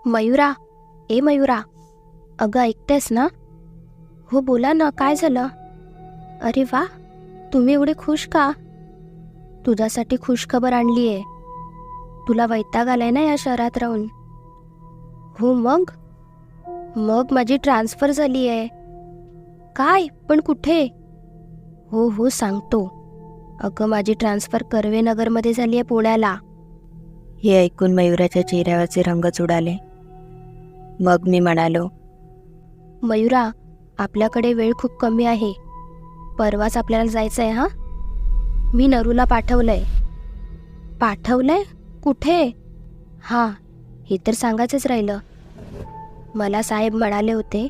मयुरा, ए मयुरा, अगं ऐकतेस ना? हो बोला ना, काय झालं? अरे वा, तुम्ही एवढे खुश का? तुझ्यासाठी खुश खबर आणली आहे. तुला वैताग आलाय ना या शहरात राहून? हो मग? मग माझी ट्रान्सफर झाली आहे. काय? पण कुठे? हो हो सांगतो. अगं माझी ट्रान्सफर कर्वेनगरमध्ये झाली आहे, पुण्याला. हे ऐकून मयुराच्या चेहऱ्यावरचे रंगच उडाले. मग मी म्हणालो, मयुरा, आपल्याकडे वेळ खूप कमी आहे. परवाच आपल्याला जायचं आहे. हां, मी नरूला पाठवलंय. पाठवलंय? कुठे? हां, हे तर सांगायचंच राहिलं. मला साहेब म्हणाले होते,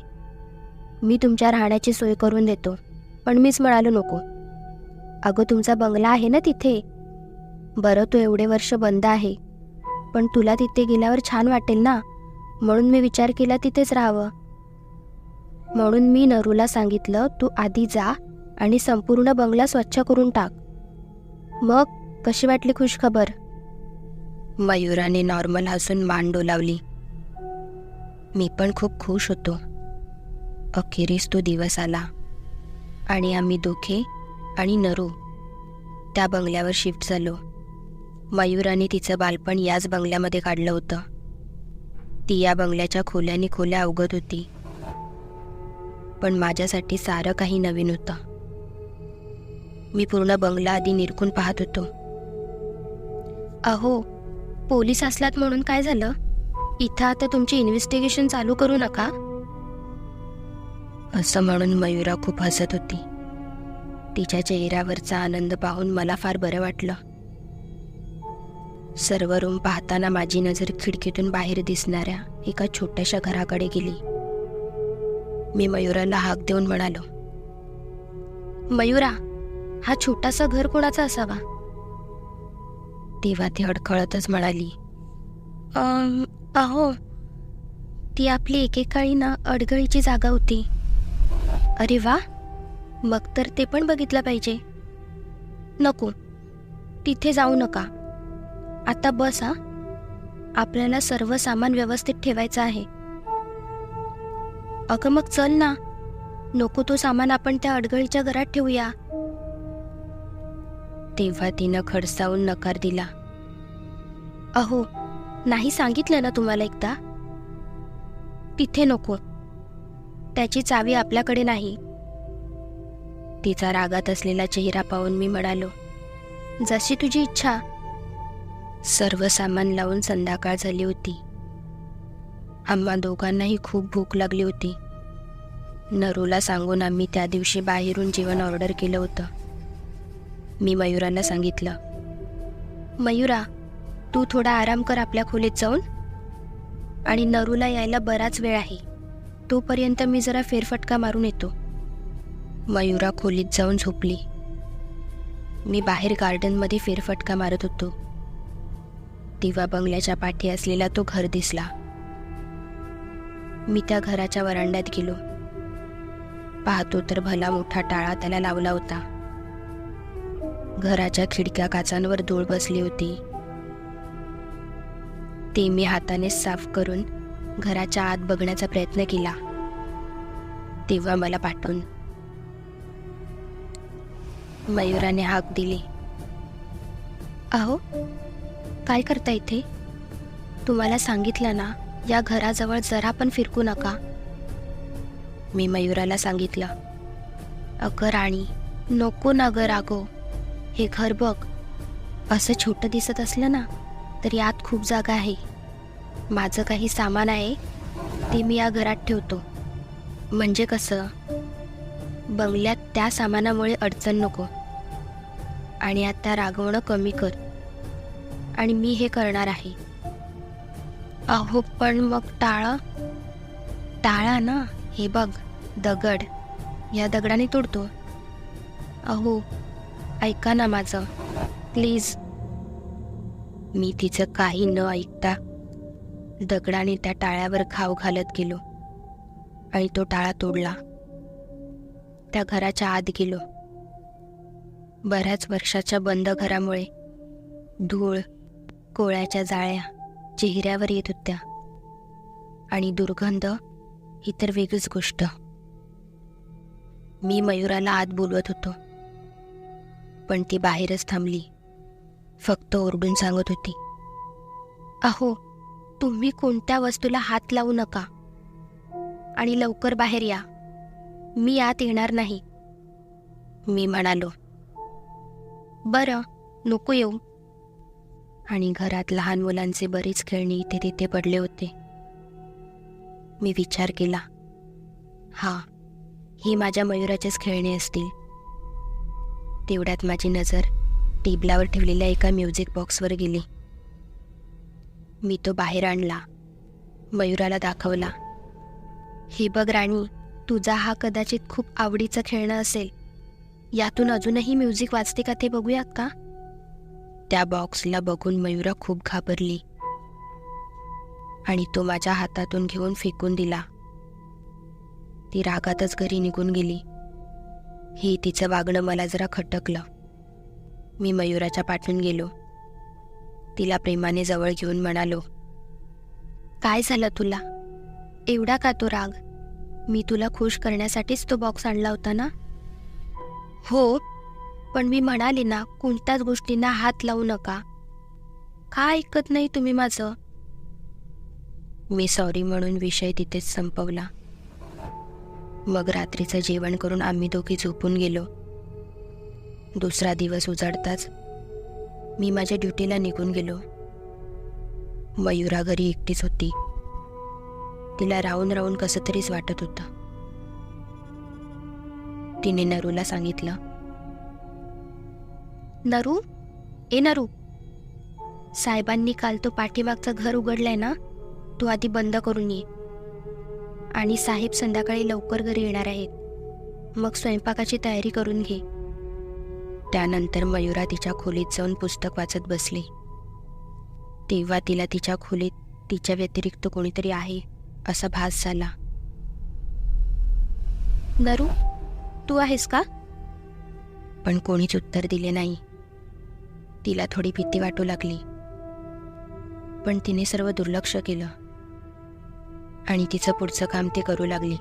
मी तुमच्या राहण्याची सोय करून देतो. पण मीच म्हणालो नको. अगं तुमचा बंगला आहे ना तिथे. बरं तो एवढे वर्ष बंद आहे, पण तुला तिथे गेल्यावर छान वाटेल ना, म्हणून मी विचार केला तिथेच राहावं. म्हणून मी नरूला सांगितलं, तू आधी जा आणि संपूर्ण बंगला स्वच्छ करून टाक. मग कशी वाटली खुशखबर? मयुराने नॉर्मल हसून मान डोलावली. मी पण खूप खुश होतो. अखेरीस तो दिवस आला आणि आम्ही दोघे आणि नरू त्या बंगल्यावर शिफ्ट झालो. मयुराने तिचं बालपण याच बंगल्यामध्ये काढलं होतं. ती या बंगल्याच्या खोल्यानी खोल्या अवगत होती, पण माझ्यासाठी सारं काही नवीन होतं. मी पूर्ण बंगला आधी निरखून पाहत होतो. अहो, पोलीस असलात म्हणून काय झालं? इथं आता तुमची इन्व्हेस्टिगेशन चालू करू नका. असं म्हणून मयुरा खूप हसत होती. तिच्या चेहऱ्यावरचा आनंद पाहून मला फार बरं वाटलं. सर्व रूम पाहताना माझी नजर खिडकीतून बाहेर दिसणाऱ्या एका छोट्याशा घराकडे गेली. मी मयुराला हाक देऊन म्हणालो, मयुरा, हा छोटासा घर कोणाचा असावा? तेव्हा ती अडखळतच म्हणाली, अहो, ती आपली एकेकाळी ना अडगळीची जागा होती. अरे वा, मग तर ते पण बघितलं पाहिजे. नको, तिथे जाऊ नका. आता बस. हा, आपल्याला सर्व सामान व्यवस्थित ठेवायचं आहे. अगं मग चल ना, नको तो सामान आपण त्या अडगळीच्या घरात ठेवूया. तेव्हा तिनं खडसावून नकार दिला. अहो, नाही सांगितलं ना तुम्हाला एकदा? तिथे नको, त्याची चावी आपल्याकडे नाही. तिचा रागात असलेला चेहरा पाहून मी म्हणालो, जशी तुझी इच्छा. सर्व सामान लावून संध्याकाळ झाली होती. आम्हा दोघांनाही खूप भूक लागली होती. नरूला सांगून आम्ही त्या दिवशी बाहेरून जेवण ऑर्डर केलं होतं. मी मयुराला सांगितलं, मयुरा, तू थोडा आराम कर आपल्या खोलीत जाऊन, आणि नरूला यायला बराच वेळ आहे. तोपर्यंत मी जरा फेरफटका मारून येतो. मयुरा खोलीत जाऊन झोपली. मी बाहेर गार्डनमध्ये फेरफटका मारत होतो. तेव्हा बंगल्याच्या पाठी असलेला तो घर दिसला. मी त्या घराच्या वरांड्यात गेलो. पाहतो तर भला मोठा टाळा त्याला लावला होता. घराच्या खिडक्या काचांवर धूळ बसली होती. ते मी हाताने साफ करून घराच्या आत बघण्याचा प्रयत्न केला. तेव्हा मला पाठवून मयुराने हाक दिली, अहो, काय करता इथे? तुम्हाला सांगितलं ना, या घराजवळ जरा पण फिरकू नका. मी मयुराला सांगितलं, अगं राणी, नको ना गं रागो. हे घर बघ. असं छोटं दिसत असलं ना, तर यात खूप जागा आहे. माझं काही सामान आहे, ते मी या घरात ठेवतो. म्हणजे कसं, बंगल्यात त्या सामानामुळे अडचण नको. आणि आता रागवणं कमी कर. आणि मी हे करणार आहे. अहो, पण मग टाळा? टाळा ना, हे बघ, दगड. या दगडाने तोडतो. अहो, ऐका ना माझं, प्लीज. मी तिचं काही न ऐकता दगडाने त्या टाळ्यावर घाव घालत गेलो आणि तो टाळा तोडला. त्या घराच्या आत गेलो. बऱ्याच वर्षाच्या बंद घरामुळे धूळ, कोळ्याच्या जाळ्या चेहऱ्यावर येत होत्या. आणि दुर्गंध ही तर वेगळीच गोष्ट. मी मयुराला आत बोलवत होतो, पण ती बाहेरच थांबली. फक्त ओरडून सांगत होती, अहो, तुम्ही कोणत्या वस्तूला हात लावू नका आणि लवकर बाहेर या. मी आत येणार नाही. मी म्हणालो, बरं, नको येऊ. आणि घरात लहान मुलांचे बरेच खेळणी इथे तिथे पडले होते. मी विचार केला, ही माझ्या मयुराचेच खेळणे असतील. तेवढ्यात माझी नजर टेबलावर ठेवलेल्या एका म्युझिक बॉक्सवर गेली. मी तो बाहेर आणला, मयुराला दाखवला. हे बघ राणी, तुझा हा कदाचित खूप आवडीचं खेळणं असेल. यातून अजूनही म्युझिक वाजते का ते बघूयात का? त्या बॉक्सला बघून मयुरा खूप घाबरली आणि तो माझ्या हातातून घेऊन फेकून दिला. ती रागातच घरी निघून गेली. हे तिचं वागणं मला जरा खटकलं. मी मयुराच्या पाठून गेलो. तिला प्रेमाने जवळ घेऊन म्हणालो, काय झालं तुला? एवढा का तो राग? मी तुला खुश करण्यासाठीच तो बॉक्स आणला होता ना? हो, पण मी म्हणाले ना, कोणत्याच गोष्टींना हात लावू नका. का ऐकत नाही तुम्ही माझं? मी सॉरी म्हणून विषय तिथेच संपवला. मग रात्रीचं जेवण करून आम्ही दोघी झोपून गेलो. दुसरा दिवस उजाडताच मी माझ्या ड्युटीला निघून गेलो. मयुरा घरी एकटीच होती. तिला राहून राहून कसं तरीच वाटत होतं. तिने नरूला सांगितलं, नरू, ए नरू, साहेबांनी काल तो पाठीमागचं घर उघडलंय ना, तू आधी बंद करून ये. आणि साहेब संध्याकाळी लवकर घरी येणार आहेत. मग स्वयंपाकाची तयारी करून घे. त्यानंतर मयुरा तिच्या खोलीत जाऊन पुस्तक वाचत बसली. तेव्हा तिला तिच्या खोलीत तिच्या व्यतिरिक्त कोणीतरी आहे असा भास झाला. नरू, तू आहेस का? पण कोणीच उत्तर दिले नाही. तिला थोडी भीती वाटू लागली, पण तिने सर्व दुर्लक्ष केलं आणि तिचं पुढचं काम ती करू लागली.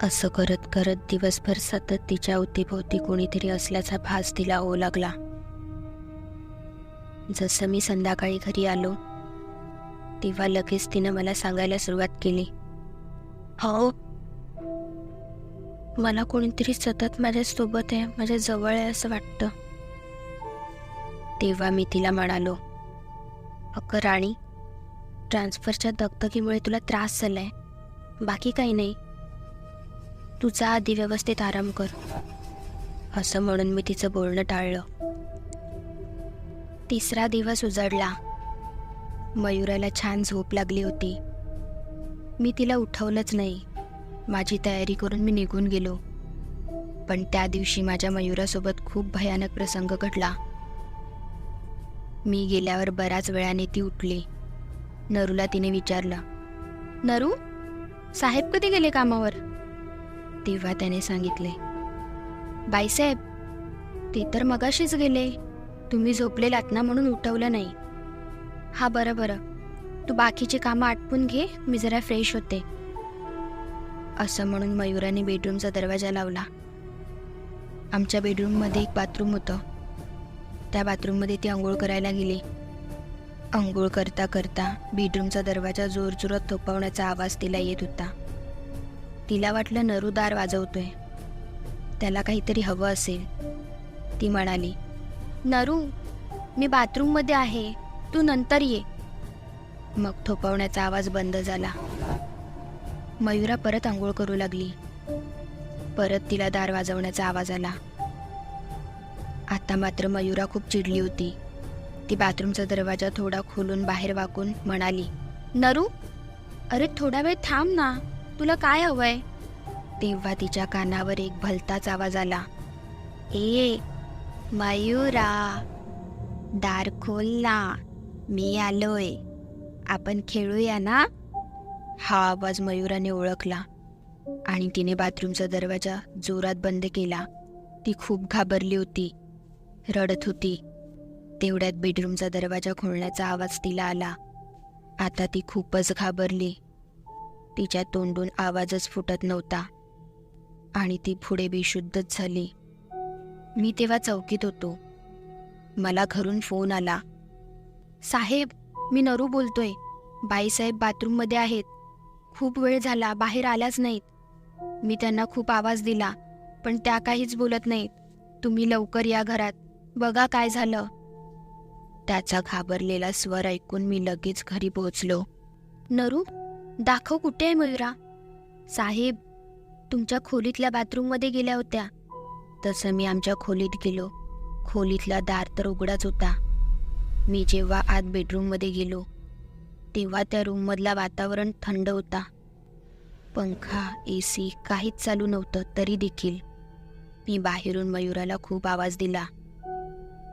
असं करत करत दिवसभर सतत तिच्या अवतीभोवती कोणीतरी असल्याचा भास तिला होऊ लागला. जसं मी संध्याकाळी घरी आलो तेव्हा लगेच तिनं मला सांगायला सुरुवात केली, हो, मला कोणीतरी सतत माझ्या सोबत आहे, माझ्या जवळ आहे असं वाटतं. तेव्हा मी तिला म्हणालो, अगं राणी, ट्रान्सफरच्या दगदगीमुळे तुला त्रास झालाय, बाकी काही नाही. तुझा आधी व्यवस्थित आराम कर. असं म्हणून मी तिचं बोलणं टाळलं. तिसरा दिवस उजाडला. मयुराला छान झोप लागली होती. मी तिला उठवलंच नाही. माझी तयारी करून मी निघून गेलो. पण त्या दिवशी माझ्या मयुरासोबत खूप भयानक प्रसंग घडला. मी गेल्यावर बऱ्याच वेळाने ती उठली. नरूला तिने विचारलं, नरू, साहेब कधी गेले कामावर? तेव्हा त्याने सांगितले, बाईसाहेब, ते तर मगाशीच गेले. तुम्ही झोपलेलात ना म्हणून उठवलं नाही. हा, बरं बरं, तू बाकीची कामं आटपून घे, मी जरा फ्रेश होते. असं म्हणून मयुराने बेडरूमचा दरवाजा लावला. आमच्या बेडरूममध्ये एक बाथरूम होतं. त्या बाथरूममध्ये ती आंघोळ करायला गेली. आंघोळ करता करता बेडरूमचा दरवाजा जोरजोरात थोपवण्याचा आवाज तिला येत होता. तिला वाटलं नरू दार वाजवतोय, त्याला काहीतरी हवं असेल. ती म्हणाली, नरू, मी बाथरूममध्ये आहे, तू नंतर ये. मग थोपवण्याचा आवाज बंद झाला. मयुरा परत आंघोळ करू लागली. परत तिला दार वाजवण्याचा आवाज आला. आता मात्र मयुरा खूप चिडली होती. ती बाथरूमचा दरवाजा थोडा खोलून बाहेर वाकून म्हणाली, नरू, अरे थोडा वेळ थांब ना, तुला काय हवंय? तेव्हा तिच्या कानावर एक भलताच आवाज आला, ए मयुरा, दार खोल ना, मी आलोय, आपण खेळूया ना. हा आवाज मयुराने ओळखला आणि तिने बाथरूमचा दरवाजा जोरात बंद केला. ती खूप घाबरली होती, रडत होती. तेवढ्यात बेडरूमचा दरवाजा खोलण्याचा आवाज तिला आला. आता ती खूपच घाबरली. तिच्या तोंडून आवाजच फुटत नव्हता आणि ती पुढे बेशुद्धच झाली. मी तेव्हा चौकीत होतो. मला घरून फोन आला. साहेब, मी नरू बोलतोय. बाईसाहेब बाथरूममध्ये आहेत. खूप वेळ झाला, बाहेर आल्याच नाहीत. मी त्यांना खूप आवाज दिला, पण त्या काहीच बोलत नाहीत. तुम्ही लवकर या घरात, बघा काय झालं. त्याचा घाबरलेला स्वर ऐकून मी लगेच घरी पोहोचलो. नरू, दाखव कुठे आहे मयुरा. साहेब, तुमच्या खोलीतल्या बाथरूममध्ये गेल्या होत्या. तसं मी आमच्या खोलीत गेलो. खोलीतला दार तर उघडाच होता. मी जेव्हा आत बेडरूममध्ये गेलो तेव्हा त्या रूममधला वातावरण थंड होता. पंखा, AC काहीच चालू नव्हतं. तरी देखील मी बाहेरून मयुराला खूप आवाज दिला.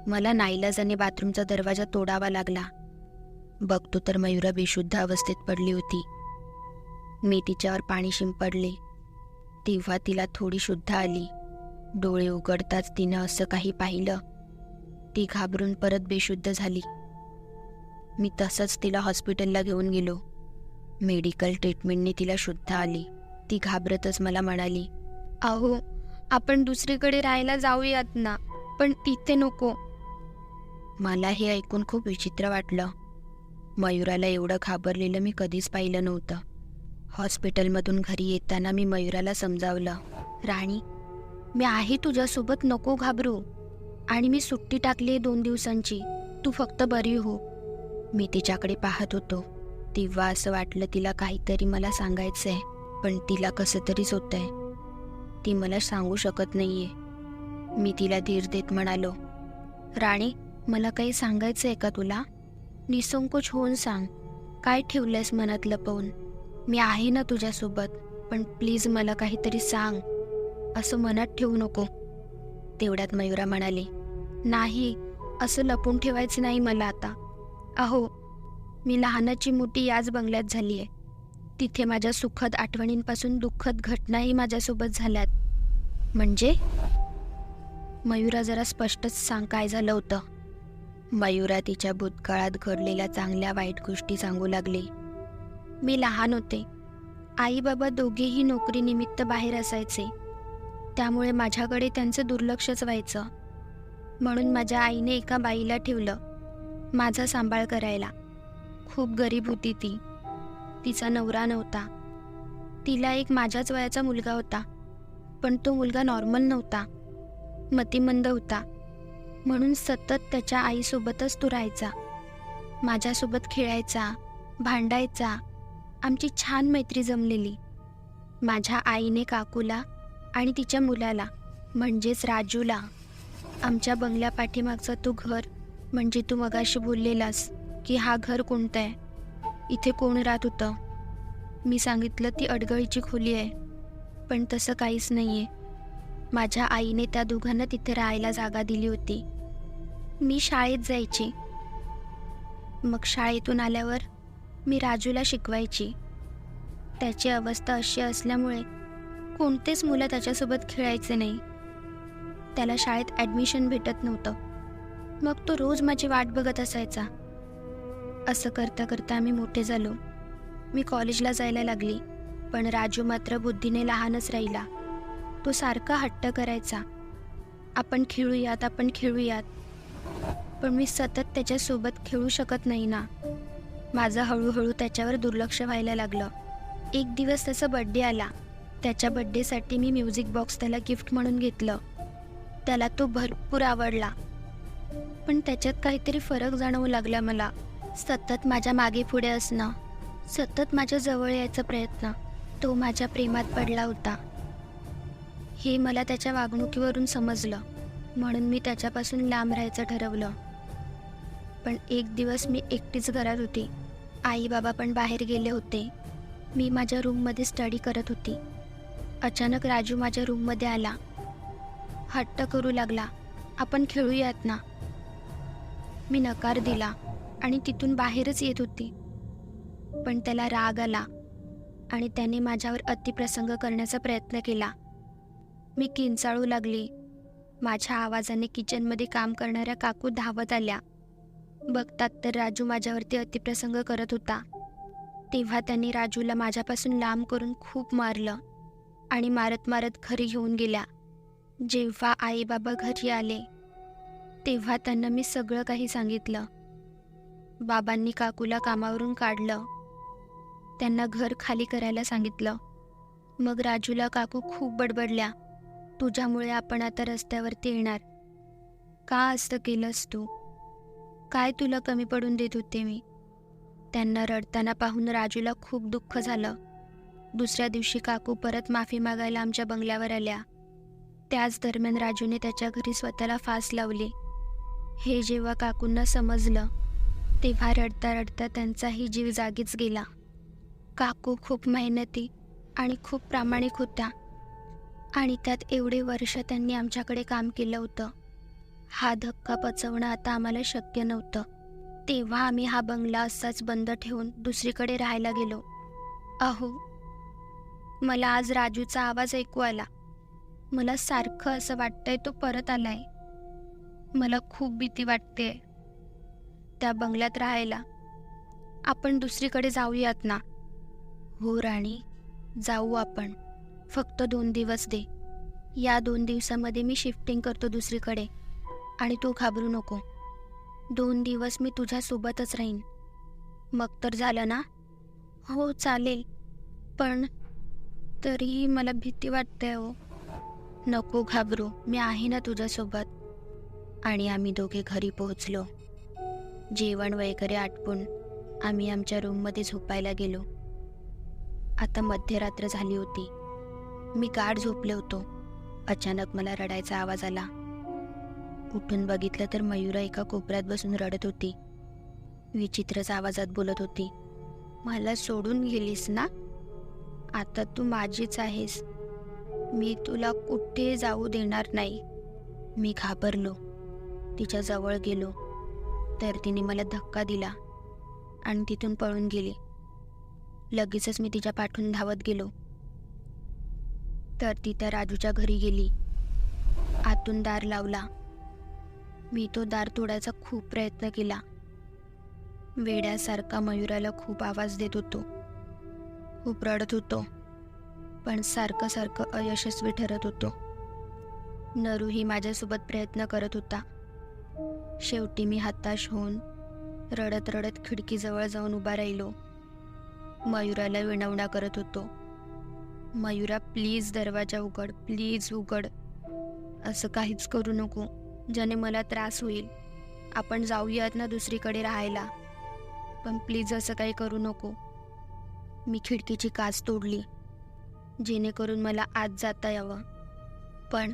मला नाईलाजाने बाथरूमचा दरवाजा तोडावा लागला. बघतो तर मयुरा बेशुद्ध अवस्थेत पडली होती. मी तिच्यावर पाणी शिंपडले. तेव्हा तिला थोडी शुद्ध आली. डोळे उघडताच तिनं असं काही पाहिलं. ती घाबरून परत बेशुद्ध झाली. मी तसंच तिला हॉस्पिटलला घेऊन गेलो. मेडिकल ट्रीटमेंटने तिला शुद्ध आली. ती घाबरतच मला म्हणाली, अहो, आपण दुसरीकडे राहायला जाऊयात ना, पण तिथे नको. मला हे ऐकून खूप विचित्र वाटलं. मयुराला एवढं घाबरलेलं मी कधीच पाहिलं नव्हतं. हॉस्पिटलमधून घरी येताना मी मयुराला समजावलं, राणी, मी आहे तुझ्यासोबत, नको घाबरू. आणि मी सुट्टी टाकली 2 दिवसांची. तू फक्त बरी हो. मी तिच्याकडे पाहत होतो. तेव्हा असं वाटलं तिला काहीतरी मला सांगायचंय, पण तिला कसं तरीच होतंय. ती मला सांगू शकत नाहीये. मी तिला धीर देत म्हणालो, राणी, मला काही सांगायचंय का तुला? निसंकोच होऊन सांग. काय ठेवलंयस मनात लपवून? मी आहे ना तुझ्यासोबत, पण प्लीज मला काहीतरी सांग. असं मनात ठेवू नको. तेवढ्यात मयुरा म्हणाली, नाही, असं लपून ठेवायचं नाही मला आता. अहो, मी लहानाची मोठी याच बंगल्यात झाली आहे. तिथे माझ्या सुखद आठवणींपासून दुःखद घटनाही माझ्यासोबत झाल्यात. म्हणजे? मयुरा, जरा स्पष्टच सांग काय झालं होतं. मयुरा तिच्या भूतकाळात घडलेल्या चांगल्या वाईट गोष्टी सांगू लागली. मी लहान होते. आई बाबा दोघेही नोकरीनिमित्त बाहेर असायचे. त्यामुळे माझ्याकडे त्यांचं दुर्लक्षच व्हायचं. म्हणून माझ्या आईने एका बाईला ठेवलं माझा सांभाळ करायला. खूप गरीब होती ती. तिचा नवरा नव्हता. तिला एक माझ्याच वयाचा मुलगा होता, पण तो मुलगा नॉर्मल नव्हता, मतिमंद होता. म्हणून सतत त्याच्या आईसोबतच तो राहायचा. माझ्यासोबत खेळायचा, भांडायचा. आमची छान मैत्री जमलेली. माझ्या आईने काकूला आणि तिच्या मुलाला, म्हणजेच राजूला, आमच्या बंगल्या पाठीमागचा तो घर, म्हणजे तू मगाशी बोललेलास की हा घर कोणतं आहे, इथे कोण राहत होतं. मी सांगितलं ती अडगळीची खोली आहे, पण तसं काहीच नाही आहे. माझ्या आईने त्या दोघांना तिथे राहायला जागा दिली होती. मी शाळेत जायची. मग शाळेतून आल्यावर मी राजूला शिकवायची. त्याची अवस्था अशी असल्यामुळे कोणतेच मुलं त्याच्यासोबत खेळायचे नाही. त्याला शाळेत ॲडमिशन भेटत नव्हतं. मग तो रोज माझी वाट बघत असायचा. असं करता करता आम्ही मोठे झालो. मी कॉलेजला जायला लागली, पण राजू मात्र बुद्धीने लहानच राहिला. तो सारखा हट्ट करायचा, आपण खेळूयात, आपण खेळूयात. पण मी सतत त्याच्यासोबत खेळू शकत नाही ना. माझं हळूहळू त्याच्यावर दुर्लक्ष व्हायला लागलं. एक दिवस त्याचा बड्डे आला. त्याच्या बड्डेसाठी मी म्युझिक बॉक्स त्याला गिफ्ट म्हणून घेतलं. त्याला तो भरपूर आवडला. पण त्याच्यात काहीतरी फरक जाणवू लागला मला. सतत माझ्या मागे पुढे असणं, सतत माझ्या जवळ यायचा प्रयत्न. तो माझ्या प्रेमात पडला होता हे मला त्याच्या वागणुकीवरून समजलं. म्हणून मी त्याच्यापासून लांब राहायचं ठरवलं. पण एक दिवस मी एकटीच घरात होती. आई बाबा पण बाहेर गेले होते. मी माझ्या रूममध्ये स्टडी करत होती. अचानक राजू माझ्या रूममध्ये आला. हट्ट करू लागला, आपण खेळूयात ना. मी नकार दिला आणि तिथून बाहेरच येत होती. पण त्याला राग आला आणि त्याने माझ्यावर अतिप्रसंग करण्याचा प्रयत्न केला. मी किंचाळू लागली. माझ्या आवाजाने किचनमध्ये काम करणाऱ्या काकू धावत आल्या. बघतात तर राजू माझ्यावरती अतिप्रसंग करत होता. तेव्हा त्यांनी राजूला माझ्यापासून लांब करून खूप मारलं आणि मारत मारत घरी घेऊन गेल्या. जेव्हा आई बाबा घरी आले तेव्हा त्यांना मी सगळं काही सांगितलं. बाबांनी काकूला कामावरून काढलं, त्यांना घर खाली करायला सांगितलं. मग राजूला काकू खूप बडबडल्या, तुझ्यामुळे आपण आता रस्त्यावरती येणार. का असं केलंस तू? काय तुला कमी पडून देत होते मी? त्यांना रडताना पाहून राजूला खूप दुःख झालं. दुसऱ्या दिवशी काकू परत माफी मागायला आमच्या बंगल्यावर आल्या. त्याच दरम्यान राजूने त्याच्या घरी स्वतःला फास लावली. हे जेव्हा काकूंना समजलं तेव्हा रडता रडता त्यांचाही जीव जागीच गेला. काकू खूप मेहनती आणि खूप प्रामाणिक होत्या आणि त्यात एवढे वर्ष त्यांनी आमच्याकडे काम केलं होतं. हा धक्का पचवणं आता आम्हाला शक्य नव्हतं. तेव्हा आम्ही हा बंगला असाच बंद ठेवून दुसरीकडे राहायला गेलो. अहो, मला आज राजूचा आवाज ऐकू आला. मला सारखं असं वाटतंय तो परत आलाय. मला खूप भीती वाटते त्या बंगल्यात राहायला. आपण दुसरीकडे जाऊयात ना? हो राणी, जाऊ आपण. फक्त 2 दिवस दे. या 2 दिवसामध्ये मी शिफ्टिंग करतो दुसरीकडे आणि तू घाबरू नको. 2 दिवस मी तुझ्यासोबतच राहीन. मग तर झालं ना? हो चालेल, पण तरीही मला भीती वाटते हो. नको घाबरू, मी आहे ना तुझ्यासोबत. आणि आम्ही दोघे घरी पोहोचलो. जेवण वगैरे आटपून आम्ही आमच्या रूममध्ये झोपायला गेलो. आता मध्यरात्र झाली होती. मी गाढ झोपले होतो. अचानक मला रडायचा आवाज आला. उठून बघितलं तर मयुरा एका कोपऱ्यात बसून रडत होती. विचित्रच आवाजात बोलत होती, मला सोडून गेलीस ना? आता तू माझीच आहेस. मी तुला कुठे जाऊ देणार नाही. मी घाबरलो. तिच्या जवळ गेलो तर तिने मला धक्का दिला आणि तिथून पळून गेली. लगेचच मी तिच्या पाठून धावत गेलो तर ती त्या राजूच्या घरी गेली. आतून दार लावला. मी तो दार तोडायचा खूप प्रयत्न केला. वेड्यासारखा मयुराला खूप आवाज देत होतो, खूप रडत होतो, पण सारखं सारखं अयशस्वी ठरत होतो. नरूही माझ्यासोबत प्रयत्न करत होता. शेवटी मी हताश होऊन रडत रडत खिडकीजवळ जाऊन उभा राहिलो. मयुराला विनवण्या करत होतो, मयुरा प्लीज दरवाजा उघड, प्लीज उघड. असं काहीच करू नको ज्याने मला त्रास होईल. आपण जाऊयात ना दुसरीकडे राहायला, पण प्लीज असं काही करू नको. मी खिडकीची काच तोडली जेणेकरून मला आत जाता यावं, पण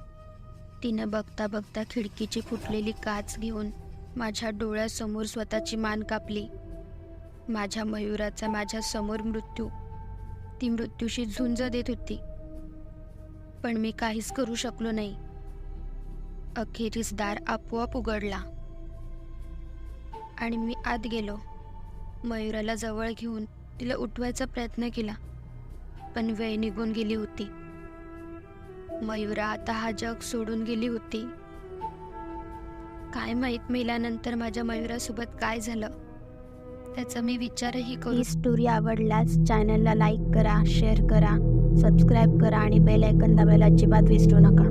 तिनं बघता बघता खिडकीची फुटलेली काच घेऊन माझ्या डोळ्यासमोर स्वतःची मान कापली. माझ्या मयुराचा माझ्या समोर मृत्यू, ती मृत्यूशी झुंज देत होती, पण मी काहीच करू शकलो नाही. अखेरीस दार आपोआप उघडला आणि मी आत गेलो. मयुराला जवळ घेऊन तिला उठवायचा प्रयत्न केला, पण वेळ निघून गेली होती. मयुरा आता हा जग सोडून गेली होती. काय माहित मेल्यानंतर माझ्या मयुरासोबत काय झालं, त्याचा मी विचारही करू. ही स्टोरी आवडल्यास चॅनलला लाईक करा, शेअर करा, सबस्क्राईब करा आणि बेल आयकॉन दाबायला अजिबात विसरू नका.